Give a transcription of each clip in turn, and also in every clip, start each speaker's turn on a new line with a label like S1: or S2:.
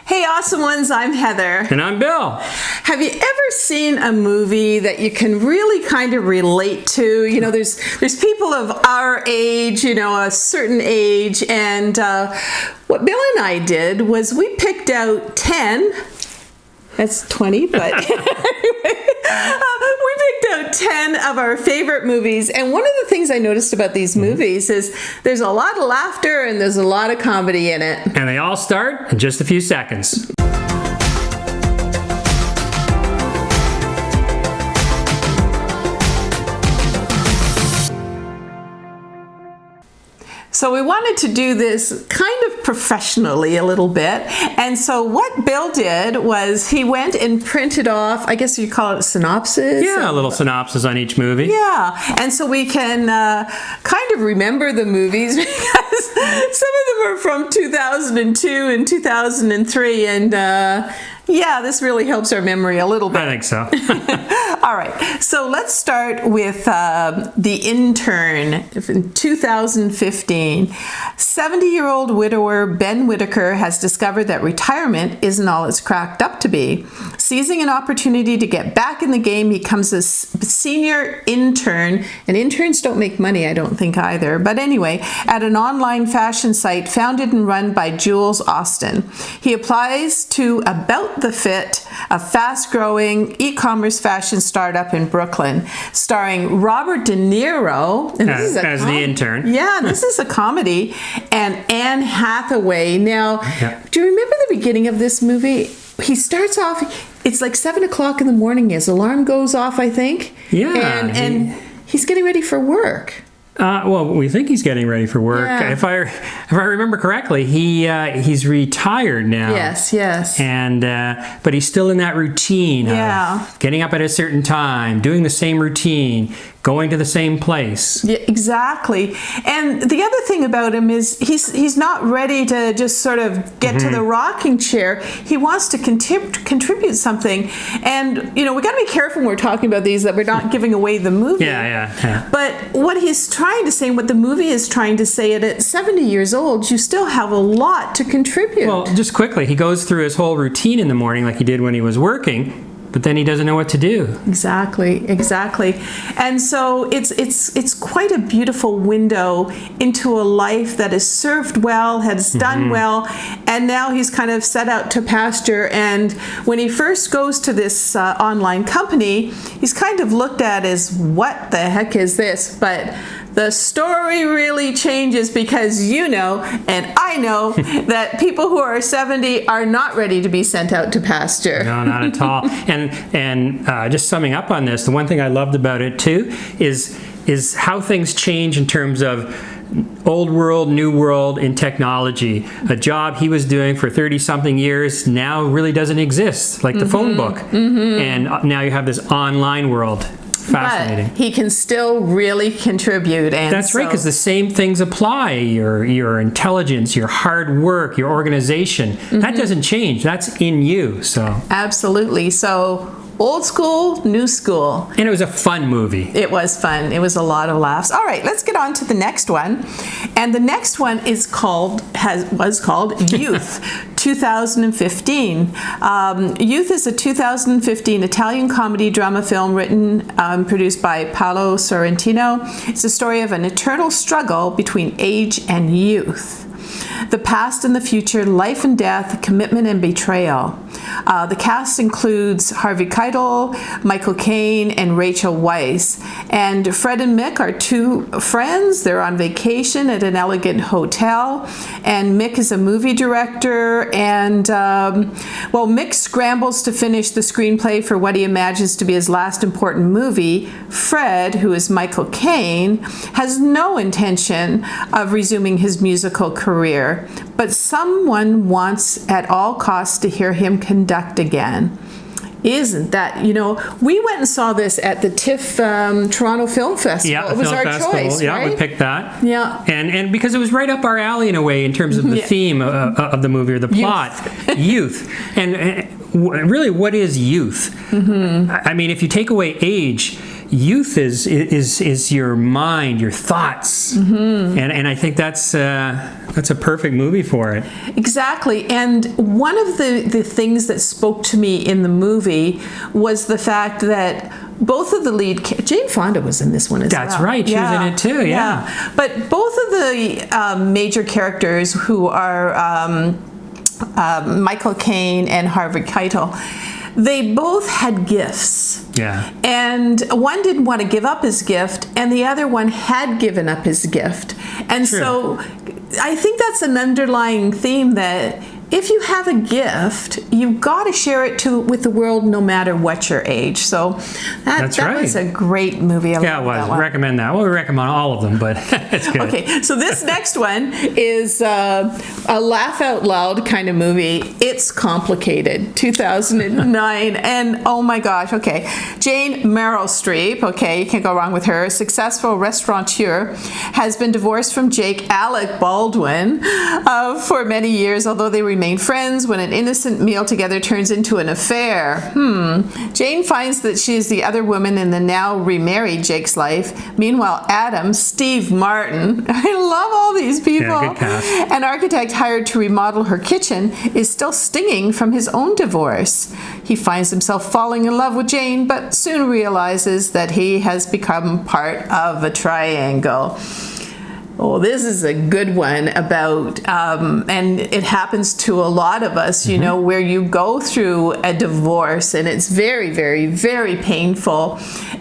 S1: Hey, awesome ones, I'm Heather.
S2: And I'm Bill.
S1: Have you ever seen a movie that you can really kind of relate to? You know, there's people of our age, you know, a certain age, and what Bill and I did was we picked out 10. That's 20, but we picked out 10 of our favorite movies. And one of the things I noticed about these movies is there's a lot of laughter and there's a lot of comedy in it.
S2: And they all start in just a few seconds.
S1: So we wanted to do this kind of professionally a little bit. And so what Bill did was he went and printed off, I guess you call it a synopsis?
S2: Yeah, a little synopsis on each movie.
S1: Yeah, and so we can kind of remember the movies because some of them are from 2002 and 2003. And yeah, this really helps our memory a little bit.
S2: I think so.
S1: All right, so let's start with The Intern in 2015. 70-year-old widower Ben Whitaker has discovered that retirement isn't all it's cracked up to be. Seizing an opportunity to get back in the game, he becomes a senior intern, and interns don't make money, I don't think either. But anyway, at an online fashion site founded and run by Jules Austin. He applies to About the Fit, a fast-growing e-commerce fashion startup in Brooklyn, starring Robert De Niro. And this is
S2: as the intern.
S1: Yeah, this is a comedy. And Anne Hathaway. Now, do you remember the beginning of this movie? He starts off, it's like 7 o'clock in the morning. His alarm goes off, I think.
S2: Yeah.
S1: And he's getting ready for work.
S2: Well, we think he's getting ready for work.
S1: Yeah.
S2: If I remember correctly, he's retired now.
S1: Yes.
S2: And but he's still in that routine of getting up at a certain time, doing the same routine, going to the same place.
S1: Yeah, exactly. And the other thing about him is he's not ready to just sort of get to the rocking chair. He wants to contribute something. And, you know, we got to be careful when we're talking about these that we're not giving away the movie.
S2: Yeah.
S1: But what he's trying to say, what the movie is trying to say, at 70 years old, you still have a lot to contribute.
S2: Well, just quickly, he goes through his whole routine in the morning like he did when he was working. But then he doesn't know what to do.
S1: Exactly. And so it's quite a beautiful window into a life that is served well, has done well, and now he's kind of set out to pasture. And when he first goes to this online company, he's kind of looked at as, what the heck is this? But the story really changes because you know, and I know, that people who are 70 are not ready to be sent out to pasture.
S2: No, not at all. And just summing up on this, the one thing I loved about it too is how things change in terms of old world, new world in technology. A job he was doing for 30-something years now really doesn't exist, like the phone book. And now you have this online world. Fascinating.
S1: But he can still really contribute. And
S2: that's right, because the same things apply. Your intelligence, your hard work, your organization. That doesn't change. That's in you. So
S1: absolutely. So old school, new school.
S2: And it was a fun movie.
S1: It was fun. It was a lot of laughs. All right, let's get on to the next one. And the next one was called Youth, 2015. Youth is a 2015 Italian comedy drama film written and produced by Paolo Sorrentino. It's a story of an eternal struggle between age and youth. The past and the future, life and death, commitment and betrayal. The cast includes Harvey Keitel, Michael Caine, and Rachel Weisz. And Fred and Mick are two friends. They're on vacation at an elegant hotel. And Mick is a movie director. And, Mick scrambles to finish the screenplay for what he imagines to be his last important movie. Fred, who is Michael Caine, has no intention of resuming his musical career. But someone wants at all costs to hear him conduct again. Isn't that, we went and saw this at the TIFF Toronto Film Festival.
S2: Yeah,
S1: it was our
S2: festival.
S1: choice,
S2: yeah,
S1: right?
S2: We picked that.
S1: Yeah.
S2: And because it was right up our alley in a way in terms of the theme of the movie or the plot. Youth. And really, what is youth? I mean, if you take away age, youth is your mind, your thoughts, and I think that's a perfect movie for it.
S1: Exactly. And one of the things that spoke to me in the movie was the fact that both of the lead, Jane Fonda was in this one as well.
S2: That's right. She was in it too. Yeah.
S1: But both of the major characters, who are Michael Caine and Harvey Keitel, they both had gifts.
S2: Yeah.
S1: And one didn't want to give up his gift, and the other one had given up his gift. And
S2: True.
S1: so I think that's an underlying theme, that if you have a gift, you've got to share it with the world, no matter what your age. So that
S2: right.
S1: was a great movie. I
S2: Yeah, it was. Recommend that. Well, we recommend all of them, but it's good.
S1: Okay, so this next one is a laugh out loud kind of movie. It's Complicated, 2009. And oh my gosh, okay. Jane Meryl Streep, okay, you can't go wrong with her. A successful restaurateur, has been divorced from Alec Baldwin for many years, although they remain friends when an innocent meal together turns into an affair. Jane finds that she is the other woman in the now remarried Jake's life. Meanwhile, Adam, Steve Martin, I love all these people,
S2: Yeah, good cast.
S1: an architect hired to remodel her kitchen, is still stinging from his own divorce. He finds himself falling in love with Jane, but soon realizes that he has become part of a triangle. Oh, this is a good one about, and it happens to a lot of us, you know, where you go through a divorce and it's very, very, very painful.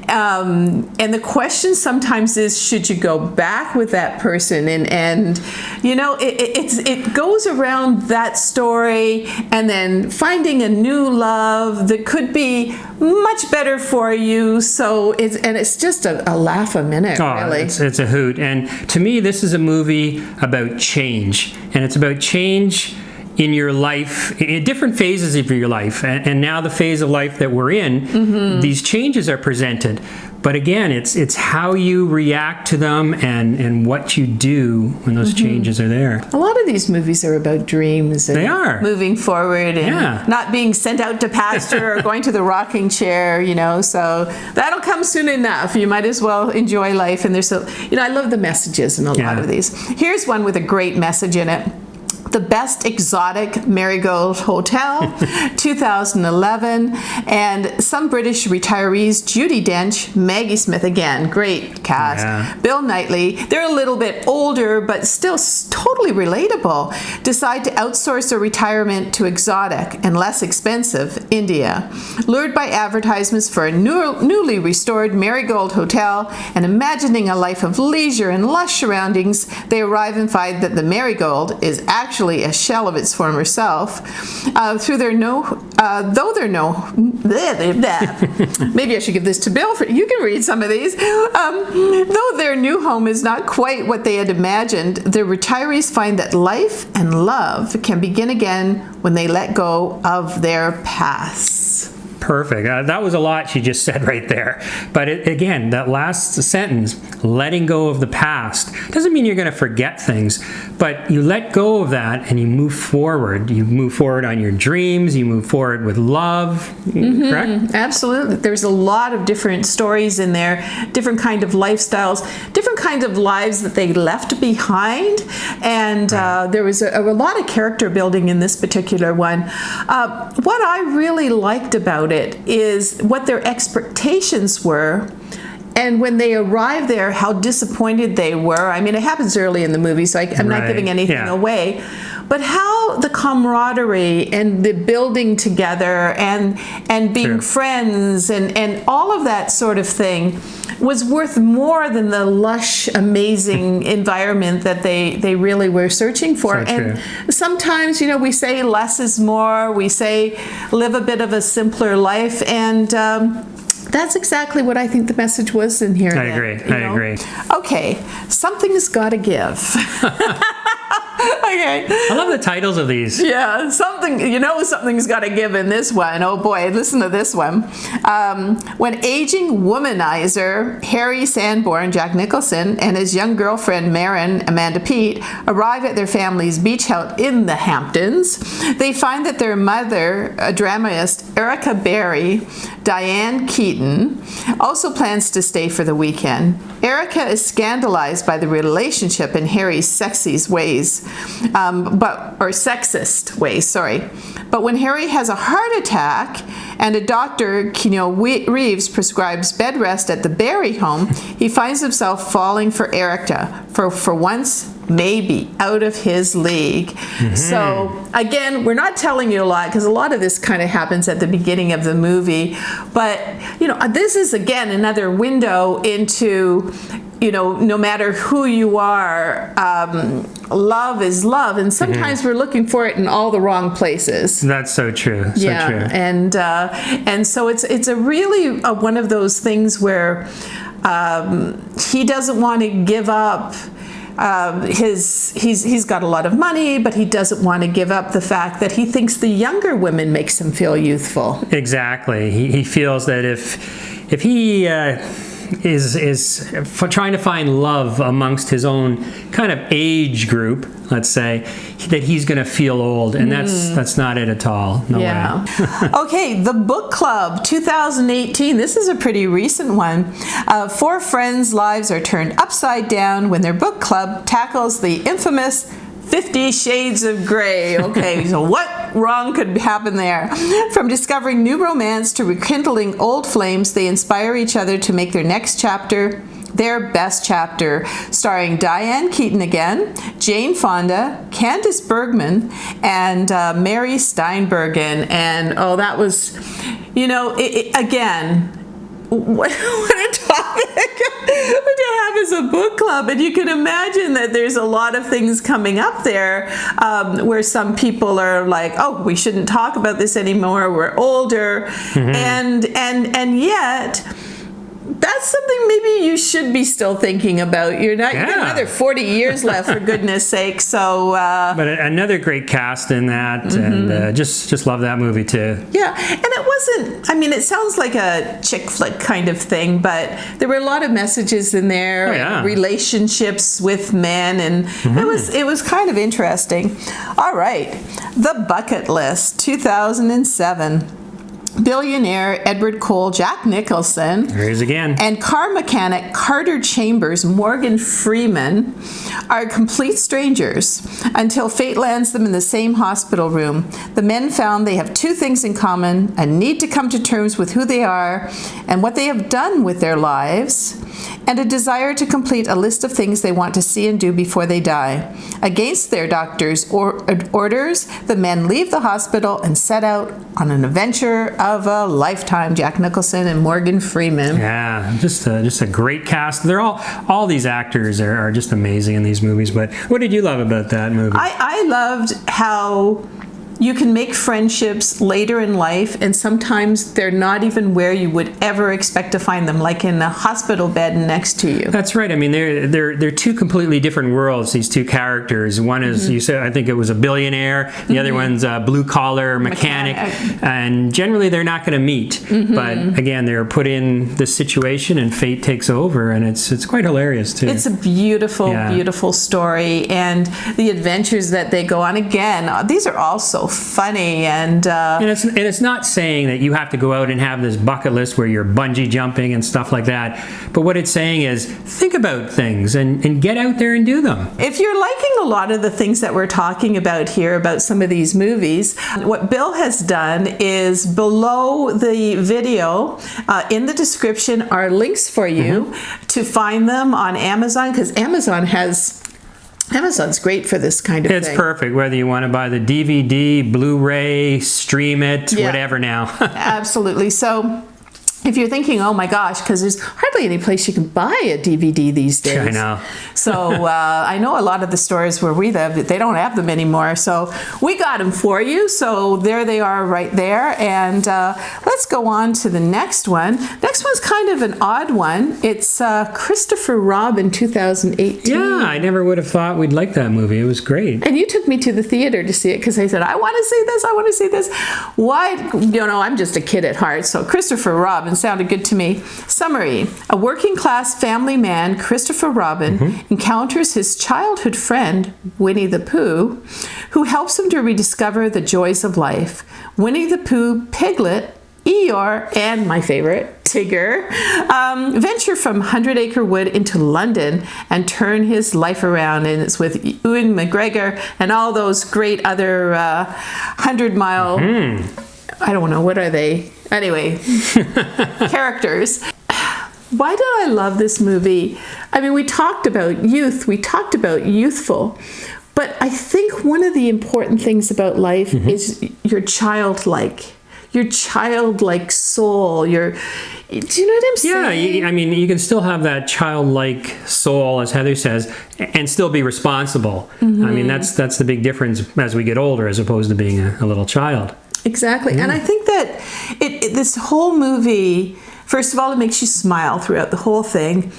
S1: And the question sometimes is, should you go back with that person? And you know, it goes around that story, and then finding a new love that could be much better for you. So it's just a laugh a minute, really.
S2: It's a hoot. And to me, this is a movie about change, and it's about change in your life, in different phases of your life. And now the phase of life that we're in, these changes are presented. But again, it's how you react to them and what you do when those changes are there.
S1: A lot of these movies are about dreams and
S2: They are.
S1: moving forward and
S2: Yeah.
S1: not being sent out to pasture or going to the rocking chair, you know, so that'll come soon enough. You might as well enjoy life. And there's I love the messages in a lot of these. Here's one with a great message in it. The Best Exotic Marigold Hotel, 2011, and some British retirees, Judi Dench, Maggie Smith, again, great cast, Bill Knightley, they're a little bit older, but still totally relatable, decide to outsource their retirement to exotic and less expensive India. Lured by advertisements for a newly restored Marigold Hotel and imagining a life of leisure and lush surroundings, they arrive and find that the Marigold is actually a shell of its former self. Maybe I should give this to Bill. You can read some of these. Though their new home is not quite what they had imagined, the retirees find that life and love can begin again when they let go of their past.
S2: Perfect. That was a lot she just said right there. But again, that last sentence, letting go of the past, doesn't mean you're going to forget things, but you let go of that and you move forward. You move forward on your dreams. You move forward with love. Correct?
S1: Absolutely. There's a lot of different stories in there, different kind of lifestyles, different kinds of lives that they left behind. And there was a lot of character building in this particular one. What I really liked about it is what their expectations were, and when they arrived there, how disappointed they were. I mean, it happens early in the movie, so I'm not giving anything away. But how the camaraderie and the building together and being friends and all of that sort of thing was worth more than the lush, amazing environment that they really were searching for. And sometimes, we say less is more. We say live a bit of a simpler life. And that's exactly what I think the message was in here.
S2: I agree.
S1: Okay, something's got to give. Okay.
S2: I love the titles of these.
S1: Yeah, something's got to give in this one. Oh boy, listen to this one. When aging womanizer Harry Sanborn, Jack Nicholson, and his young girlfriend Maren, Amanda Peet, arrive at their family's beach house in the Hamptons, they find that their mother, a dramatist, Erica Barry, Diane Keaton, also plans to stay for the weekend. Erica is scandalized by the relationship in Harry's sexist ways, But when Harry has a heart attack and a doctor, Keanu Reeves, prescribes bed rest at the Barry home, he finds himself falling for Erica, for once maybe out of his league. So again, we're not telling you a lot because a lot of this kind of happens at the beginning of the movie, but this is again another window into no matter who you are, love is love, and sometimes we're looking for it in all the wrong places.
S2: That's so true. So true.
S1: And so it's a really one of those things where he doesn't want to give up. He's got a lot of money, but he doesn't want to give up the fact that he thinks the younger women makes him feel youthful.
S2: Exactly. He feels that if he is trying to find love amongst his own kind of age group, let's say, that he's going to feel old, and that's not it at all. No way.
S1: Okay, The Book Club 2018. This is a pretty recent one. 4 friends' lives are turned upside down when their book club tackles the infamous 50 Shades of Grey. Okay, so what wrong could happen there? From discovering new romance to rekindling old flames, they inspire each other to make their next chapter their best chapter. Starring Diane Keaton again, Jane Fonda, Candice Bergman, and Mary Steenburgen. And that was, again, what a topic to have as a book club. And you can imagine that there's a lot of things coming up there where some people are like, oh, we shouldn't talk about this anymore, we're older. And yet that's something maybe you should be still thinking about. You've got another 40 years left, for goodness sake. So,
S2: but another great cast in that, and just love that movie too.
S1: Yeah, and it wasn't. I mean, it sounds like a chick flick kind of thing, but there were a lot of messages in there, relationships with men, and it was kind of interesting. All right, The Bucket List 2007. Billionaire Edward Cole, Jack Nicholson,
S2: there he is again,
S1: and car mechanic Carter Chambers, Morgan Freeman, are complete strangers until fate lands them in the same hospital room. The men found they have 2 things in common: a need to come to terms with who they are and what they have done with their lives, and a desire to complete a list of things they want to see and do before they die. Against their doctor's orders, the men leave the hospital and set out on an adventure of a lifetime. Jack Nicholson and Morgan Freeman.
S2: Yeah, just a great cast. They're all these actors are just amazing in these movies. But what did you love about that movie?
S1: I loved how you can make friendships later in life, and sometimes they're not even where you would ever expect to find them, like in a hospital bed next to you.
S2: That's right. I mean, they're 2 completely different worlds, these 2 characters. One is, you said, I think it was a billionaire. The other one's a blue-collar mechanic. And generally, they're not going to meet. But again, they're put in this situation, and fate takes over, and it's quite hilarious, too.
S1: It's a beautiful, beautiful story, and the adventures that they go on. Again, these are all so funny, and
S2: it's not saying that you have to go out and have this bucket list where you're bungee jumping and stuff like that, but what it's saying is think about things and get out there and do them.
S1: If you're liking a lot of the things that we're talking about here about some of these movies, what Bill has done is below the video in the description are links for you to find them on Amazon, because Amazon's great for this kind of thing.
S2: It's perfect, whether you want to buy the DVD, Blu-ray, stream it, whatever now.
S1: Absolutely. So if you're thinking, oh my gosh, because there's hardly any place you can buy a DVD these days.
S2: I know.
S1: So I know a lot of the stores where we live, they don't have them anymore. So we got them for you. So there they are right there. And let's go on to the next one. Next one's kind of an odd one. It's Christopher Robin 2018.
S2: Yeah, I never would have thought we'd like that movie. It was great.
S1: And you took me to the theater to see it because I said, I want to see this, I want to see this. Why? I'm just a kid at heart. So Christopher Robin sounded good to me. Summary: a working class family man, Christopher Robin, encounters his childhood friend, Winnie the Pooh, who helps him to rediscover the joys of life. Winnie the Pooh Piglet Eeyore and my favorite, Tigger, venture from 100 Acre Wood into London and turn his life around. And it's with Ewan McGregor and all those great other 100-mile, I don't know, what are they? Anyway, characters. Why did I love this movie? I mean, we talked about youth, we talked about youthful, but I think one of the important things about life is your childlike soul. Do you know what I'm saying?
S2: Yeah, I mean, you can still have that childlike soul, as Heather says, and still be responsible. I mean, that's the big difference as we get older, as opposed to being a little child.
S1: Exactly. And I think that this whole movie, first of all, it makes you smile throughout the whole thing,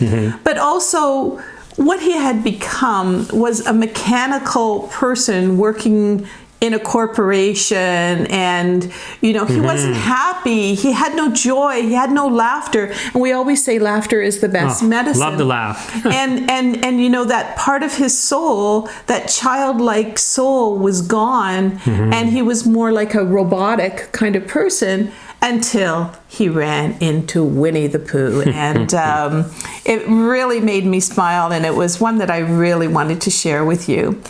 S1: but also what he had become was a mechanical person working in a corporation, and he wasn't happy. He had no joy. He had no laughter. And we always say laughter is the best medicine.
S2: Love to laugh.
S1: and that part of his soul, that childlike soul, was gone, and he was more like a robotic kind of person until he ran into Winnie the Pooh. And it really made me smile, and it was one that I really wanted to share with you.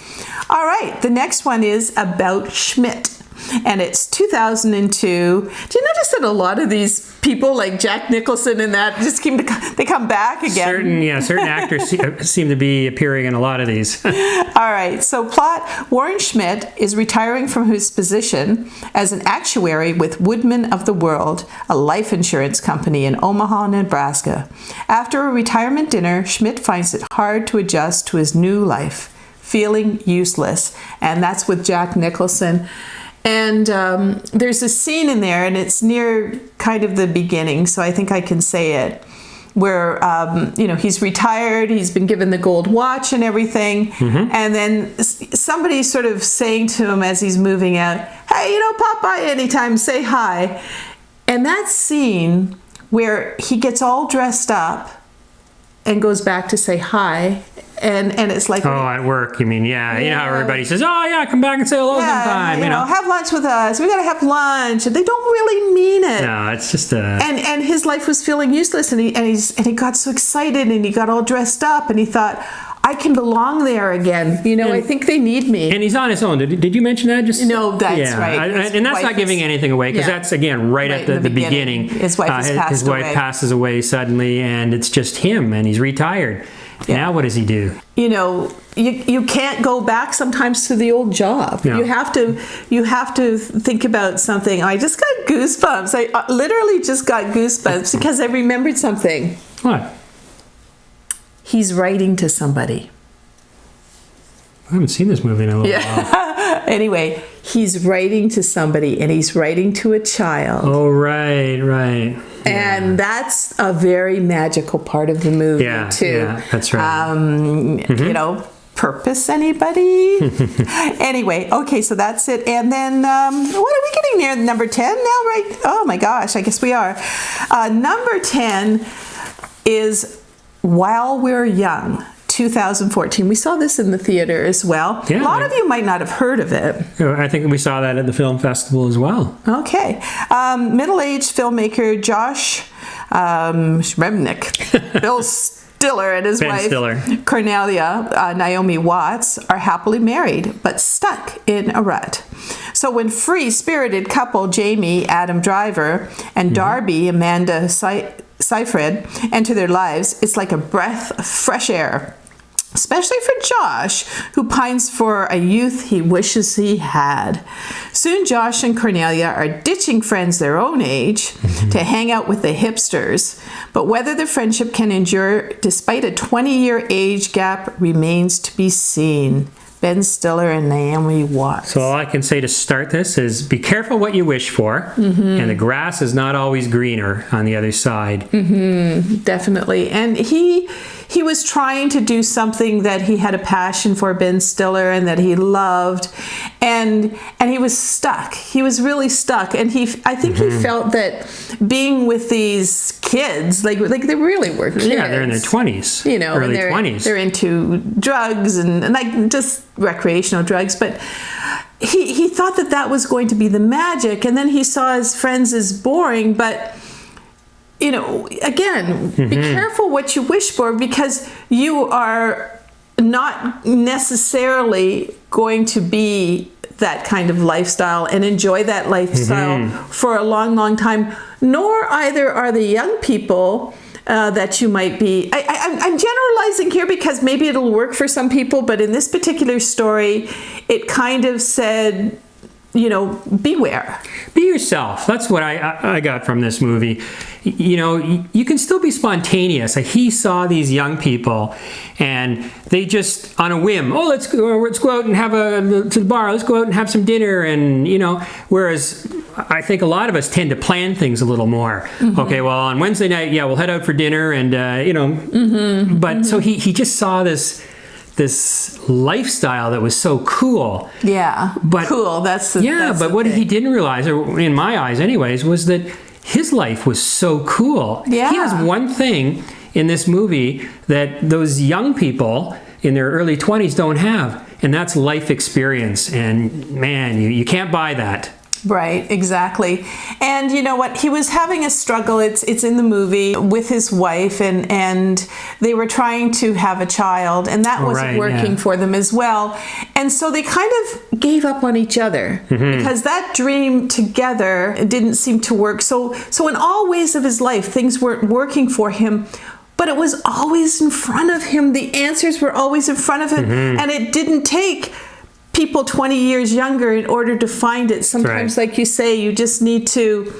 S1: All right, the next one is about Schmidt, and it's 2002. Do you notice that a lot of these people, like Jack Nicholson and that, just they come back again?
S2: Certain actors seem to be appearing in a lot of these.
S1: All right, so plot: Warren Schmidt is retiring from his position as an actuary with Woodman of the World, a life insurance company in Omaha, Nebraska. After a retirement dinner, Schmidt finds it hard to adjust to his new life, feeling useless. And that's with Jack Nicholson. And there's a scene in there, and it's near kind of the beginning, so I think I can say it, where he's retired, he's been given the gold watch and everything, and then somebody's sort of saying to him as he's moving out, hey, pop by anytime, say hi. And that scene where he gets all dressed up and goes back to say hi, and it's like,
S2: at work, you mean? Yeah, you know how everybody says, come back and say hello sometime.
S1: Have lunch with us. We gotta have lunch. And they don't really mean it.
S2: No, it's just
S1: and his life was feeling useless, and he got so excited, and he got all dressed up, and he thought, I can belong there again. I think they need me.
S2: And he's on his own. Did you mention that?
S1: No, that's right.
S2: And that's not giving anything away, because that's, again, right at the beginning.
S1: His wife has passed away.
S2: His wife passes away suddenly, and it's just him, and he's retired. Yeah. Now what does he do?
S1: You can't go back sometimes to the old job. No. You have to think about something. I just got goosebumps. I literally just got goosebumps because I remembered something.
S2: What?
S1: He's writing to somebody.
S2: I haven't seen this movie in a little while.
S1: Anyway, he's writing to somebody, and he's writing to a child.
S2: Oh, right. Yeah.
S1: And that's a very magical part of the movie, too.
S2: Yeah, that's right.
S1: Purpose, anybody? Anyway, okay, so that's it. And then, what are we getting near? Number 10 now, right? Oh, my gosh, I guess we are. Number 10 is While We're Young, 2014. We saw this in the theater as well. Yeah, a lot of you might not have heard of it.
S2: I think we saw that at the film festival as well.
S1: Okay. Middle-aged filmmaker Josh Remnick, Bill Stiller and his wife Cornelia Naomi Watts are happily married, but stuck in a rut. So when free-spirited couple Jamie Adam Driver and Darby Amanda Seyfried enter their lives, it's like a breath of fresh air. Especially for Josh, who pines for a youth he wishes he had. Soon Josh and Cornelia are ditching friends their own age to hang out with the hipsters. But whether the friendship can endure despite a 20-year age gap remains to be seen. Ben Stiller and Naomi Watts.
S2: So all I can say to start this is be careful what you wish for, and the grass is not always greener on the other side.
S1: Definitely. And he was trying to do something that he had a passion for, Ben Stiller, and that he loved, and he was stuck. He was really stuck, and I think he felt that being with these kids, like they really were kids.
S2: Yeah, they're in their 20s, early 20s.
S1: They're into drugs and like just recreational drugs, but he thought that that was going to be the magic, and then he saw his friends as boring. But again, be careful what you wish for, because you are not necessarily going to be that kind of lifestyle and enjoy that lifestyle for a long, long time, nor either are the young people that you might be. I'm generalizing here because maybe it'll work for some people, but in this particular story, it kind of said, beware.
S2: Be yourself. That's what I got from this movie. You can still be spontaneous. Like, he saw these young people, and they just, on a whim, let's go out and have to the bar. Let's go out and have some dinner, and Whereas I think a lot of us tend to plan things a little more. Okay, well, on Wednesday night, we'll head out for dinner, and But so he just saw this lifestyle that was so cool.
S1: Yeah,
S2: but
S1: cool. That's
S2: what he didn't realize, or in my eyes, anyways, was that his life was so cool.
S1: Yeah.
S2: He has one thing in this movie that those young people in their early 20s don't have, and that's life experience. And man, you can't buy that.
S1: Right, exactly. And you know what? He was having a struggle. It's in the movie with his wife, and they were trying to have a child, and that wasn't working for them as well. And so they kind of gave up on each other because that dream together didn't seem to work. So in all ways of his life, things weren't working for him. But it was always in front of him. The answers were always in front of him, and it didn't take people 20 years younger in order to find it. Sometimes, like you say, you just need to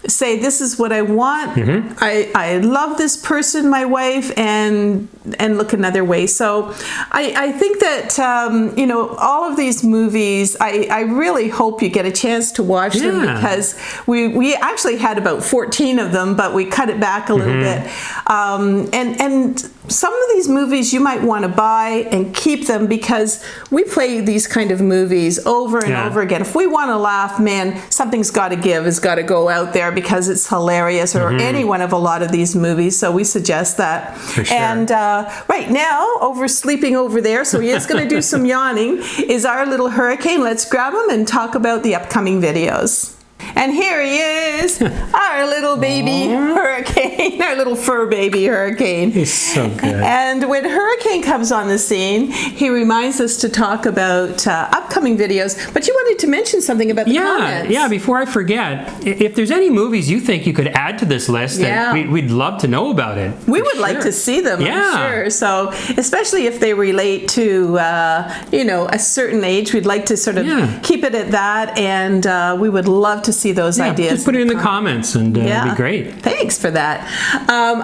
S1: say, this is what I want. I love this person, my wife, and look another way. So I think that, all of these movies, I really hope you get a chance to watch them, because we actually had about 14 of them, but we cut it back a little bit. And some of these movies you might want to buy and keep them, because we play these kind of movies over and over again. If we want to laugh, man, something's got to give, has got to go out there, because it's hilarious, or any one of a lot of these movies. So we suggest that.
S2: For sure.
S1: And right now, sleeping over there, so he is going to do some yawning, is our little Hurricane. Let's grab him and talk about the upcoming videos. And here he is, our little baby Hurricane, our little fur baby Hurricane.
S2: He's so good.
S1: And when Hurricane comes on the scene, he reminds us to talk about upcoming videos. But you wanted to mention something about the comments.
S2: Yeah, before I forget, if there's any movies you think you could add to this list, we'd love to know about it.
S1: We would like to see them, I'm sure. So, especially if they relate to, a certain age, we'd like to sort of keep it at that, and we would love to see those ideas.
S2: Just put it in the comments, and it'd be great.
S1: Thanks for that.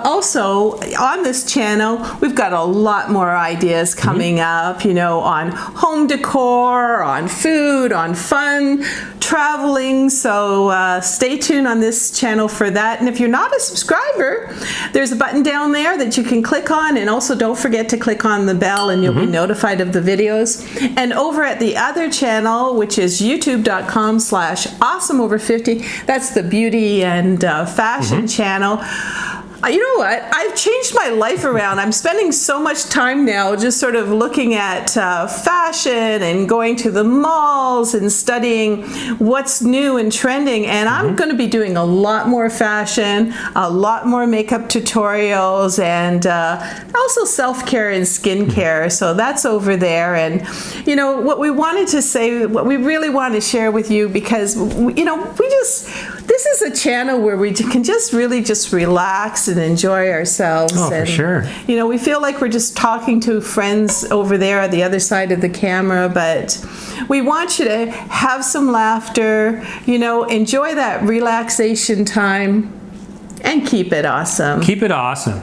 S1: Also, on this channel, we've got a lot more ideas coming up, on home decor, on food, on fun, traveling. So stay tuned on this channel for that. And if you're not a subscriber, there's a button down there that you can click on, and also don't forget to click on the bell, and you'll be notified of the videos. And over at the other channel, which is youtube.com/awesomeover50, that's the beauty and fashion channel. You know what? I've changed my life around. I'm spending so much time now just sort of looking at fashion and going to the malls and studying what's new and trending. And I'm going to be doing a lot more fashion, a lot more makeup tutorials, and also self-care and skincare. So that's over there. And, what we wanted to say, what we really want to share with you, because, this is a channel where we can just really just relax and enjoy ourselves.
S2: For sure.
S1: We feel like we're just talking to friends over there at the other side of the camera, but we want you to have some laughter, enjoy that relaxation time, and keep it awesome.
S2: Keep it awesome.